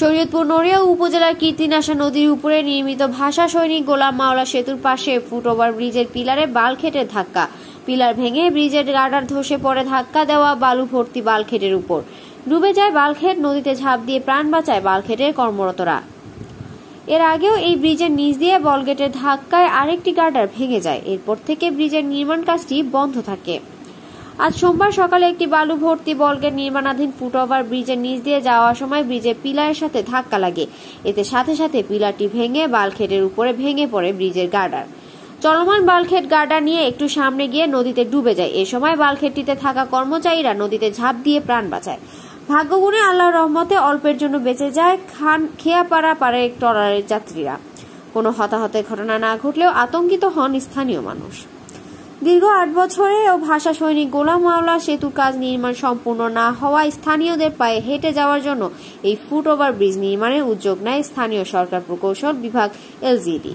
শরীয়তপুর নড়িয়া উপজেলার কীর্তিনাশা নদীর উপরে নির্মিত ভাষা সৈনিক গোলাম মাওলা সেতুর পাশে ফুটওভার ব্রিজের পিলারে বালখেটের ধাক্কা। পিলার ভেঙে ব্রিজের গার্ডার ধসে পড়ে ধাক্কা দেওয়া বালু ভর্তি বালখেটের উপর। ডুবে যায় বালখেট, নদীতে ঝাঁপ দিয়ে প্রাণ বাঁচায় বালখেটের কর্মরতরা। এর আগেও এই ব্রিজের নিচ দিয়ে বলগেটের ধাক্কায় আরেকটি গার্ডার ভেঙে যায়। এরপর থেকে ব্রিজের নির্মাণ কাজটি বন্ধ থাকে। আজ সোমবার সকালে একটি বালু ভর্তি বলগেট নির্মাণাধীন ফুটওভার ব্রিজের নিচ দিয়ে যাওয়ার সময় ব্রিজের পিলারের সাথে ধাক্কা লাগে। এতে সাথে সাথে পিলারটি ভেঙে বালখেটের উপরে ভেঙে পড়ে ব্রিজের গার্ডার। চলমান বালখেট গার্ডার নিয়ে একটু সামনে গিয়ে নদীতে ডুবে যায়। এ সময় বালখেটটিতে থাকা কর্মচারীরা নদীতে ঝাঁপ দিয়ে প্রাণ বাঁচায়। ভাগ্যগুণে আল্লাহর রহমতে অল্পের জন্য বেঁচে যায় খেয়াপাড়া পাড়ের ট্রলারের যাত্রীরা। কোনো হতাহতের ঘটনা না ঘটলেও আতঙ্কিত হন স্থানীয় মানুষ। দীর্ঘ ৮ বছরে ও ভাষা সৈনিক গোলাম মাওলা সেতুর কাজ নির্মাণ সম্পূর্ণ না হওয়ায় স্থানীয়দের পায়ে হেঁটে যাওয়ার জন্য এই ফুটওভার ব্রিজ নির্মাণের উদ্যোগ নেয় স্থানীয় সরকার প্রকৌশল বিভাগ এলজিডি।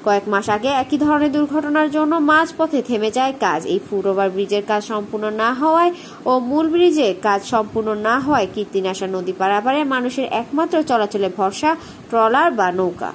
কয়েক মাস আগে একই ধরনের দুর্ঘটনার জন্য মাঝপথে থেমে যায় কাজ। এই ফুটওভার ব্রিজের কাজ সম্পূর্ণ না হওয়ায় ও মূল ব্রিজের কাজ সম্পূর্ণ না হওয়ায় কীর্তিনাশা নদী পারাপারে মানুষের একমাত্র চলাচলে ভরসা ট্রলার বা নৌকা।